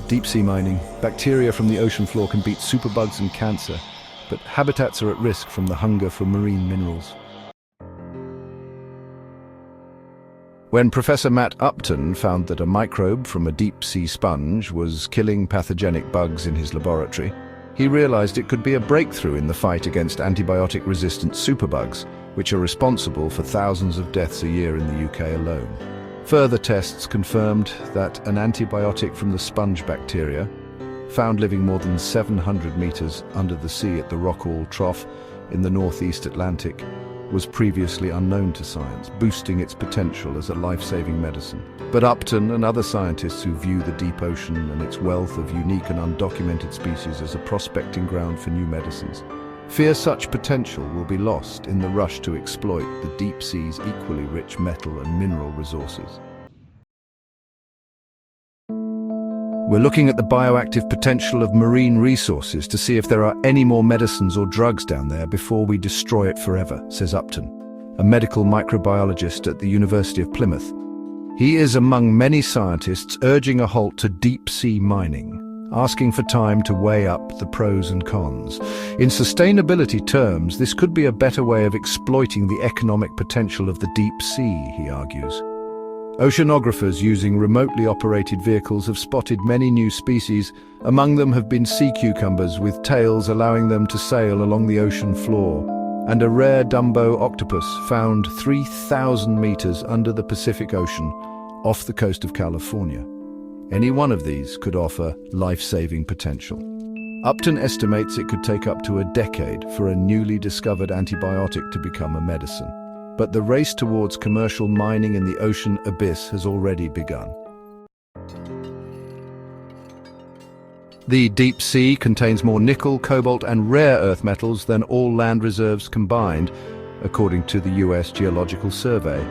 Deep-sea mining. Bacteria from the ocean floor can beat superbugs and cancer, but habitats are at risk from the hunger for marine minerals. When Professor Matt Upton found that a microbe from a deep-sea sponge was killing pathogenic bugs in his laboratory, he realized it could be a breakthrough in the fight against antibiotic-resistant superbugs, which are responsible for thousands of deaths a year in the UK alone. Further tests confirmed that an antibiotic from the sponge bacteria, found living more than 700 meters under the sea at the Rockall Trough in the northeast Atlantic, was previously unknown to science, boosting its potential as a life-saving medicine. But Upton and other scientists who view the deep ocean and its wealth of unique and undocumented species as a prospecting ground for new medicines fear such potential will be lost in the rush to exploit the deep sea's equally rich metal and mineral resources. We're looking at the bioactive potential of marine resources to see if there are any more medicines or drugs down there before we destroy it forever, says Upton, a medical microbiologist at the University of Plymouth. He is among many scientists urging a halt to deep-sea mining, asking for time to weigh up the pros and cons. In sustainability terms, this could be a better way of exploiting the economic potential of the deep sea, he argues. Oceanographers using remotely operated vehicles have spotted many new species. Among them have been sea cucumbers with tails allowing them to sail along the ocean floor, and a rare Dumbo octopus found 3,000 meters under the Pacific Ocean off the coast of California. Any one of these could offer life-saving potential. Upton estimates it could take up to a decade for a newly discovered antibiotic to become a medicine. But the race towards commercial mining in the ocean abyss has already begun. The deep sea contains more nickel, cobalt, and rare earth metals than all land reserves combined, according to the US Geological Survey.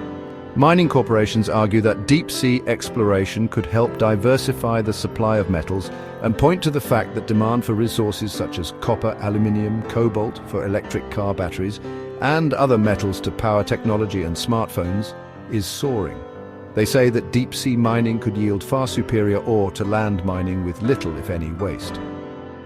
Mining corporations argue that deep-sea exploration could help diversify the supply of metals and point to the fact that demand for resources such as copper, aluminium, cobalt for electric car batteries, and other metals to power technology and smartphones is soaring. They say that deep-sea mining could yield far superior ore to land mining with little, if any, waste.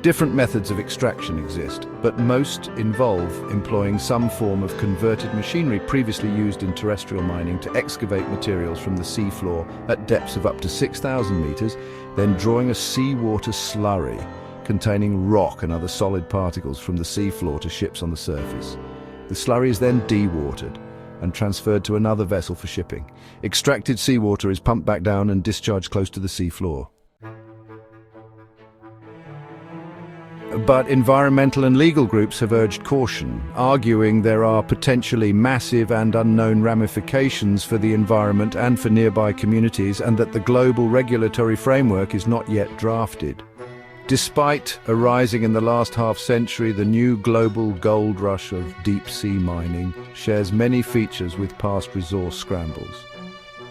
Different methods of extraction exist, but most involve employing some form of converted machinery previously used in terrestrial mining to excavate materials from the seafloor at depths of up to 6,000 meters, then drawing a seawater slurry containing rock and other solid particles from the seafloor to ships on the surface. The slurry is then dewatered and transferred to another vessel for shipping. Extracted seawater is pumped back down and discharged close to the seafloor. But environmental and legal groups have urged caution, arguing there are potentially massive and unknown ramifications for the environment and for nearby communities, and that the global regulatory framework is not yet drafted. Despite arising in the last half-century, the new global gold rush of deep-sea mining shares many features with past resource scrambles,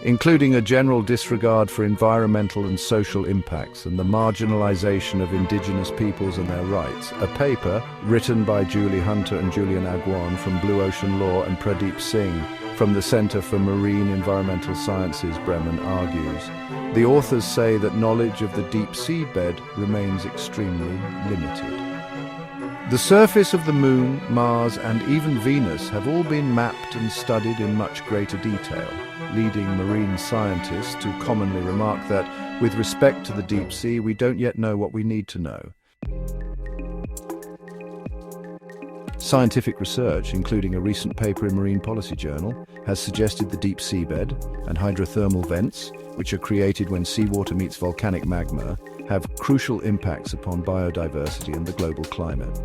including a general disregard for environmental and social impacts and the marginalization of indigenous peoples and their rights. A paper written by Julie Hunter and Julian Agwan from Blue Ocean Law and Pradeep Singh from the Center for Marine Environmental Sciences, Bremen, argues. The authors say that knowledge of the deep seabed remains extremely limited. The surface of the Moon, Mars, and even Venus have all been mapped and studied in much greater detail, leading marine scientists to commonly remark that, with respect to the deep sea, we don't yet know what we need to know. Scientific research, including a recent paper in Marine Policy Journal, has suggested the deep seabed and hydrothermal vents, which are created when seawater meets volcanic magma, have crucial impacts upon biodiversity and the global climate.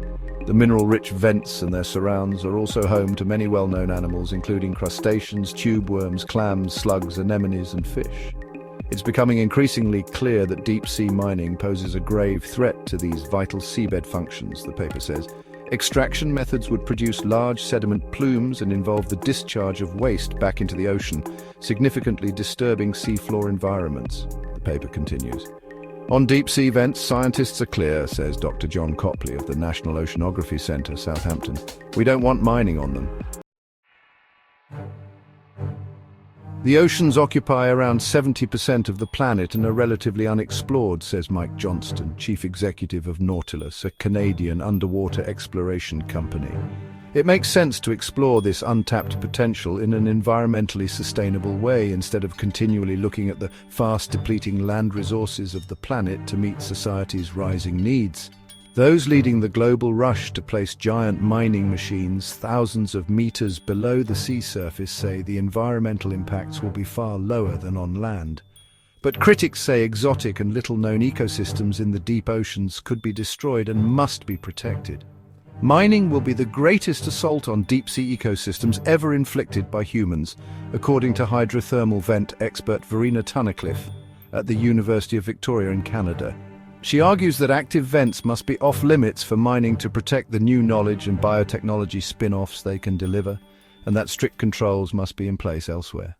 The mineral-rich vents and their surrounds are also home to many well-known animals, including crustaceans, tube worms, clams, slugs, anemones, and fish. It's becoming increasingly clear that deep-sea mining poses a grave threat to these vital seabed functions, the paper says. Extraction methods would produce large sediment plumes and involve the discharge of waste back into the ocean, significantly disturbing seafloor environments, the paper continues. On deep-sea vents, scientists are clear, says Dr. John Copley of the National Oceanography Centre, Southampton. We don't want mining on them. The oceans occupy around 70% of the planet and are relatively unexplored, says Mike Johnston, chief executive of Nautilus, a Canadian underwater exploration company. It makes sense to explore this untapped potential in an environmentally sustainable way instead of continually looking at the fast-depleting land resources of the planet to meet society's rising needs. Those leading the global rush to place giant mining machines thousands of meters below the sea surface say the environmental impacts will be far lower than on land. But critics say exotic and little-known ecosystems in the deep oceans could be destroyed and must be protected. Mining will be the greatest assault on deep-sea ecosystems ever inflicted by humans, according to hydrothermal vent expert Verena Tunnicliffe at the University of Victoria in Canada. She argues that active vents must be off-limits for mining to protect the new knowledge and biotechnology spin-offs they can deliver, and that strict controls must be in place elsewhere.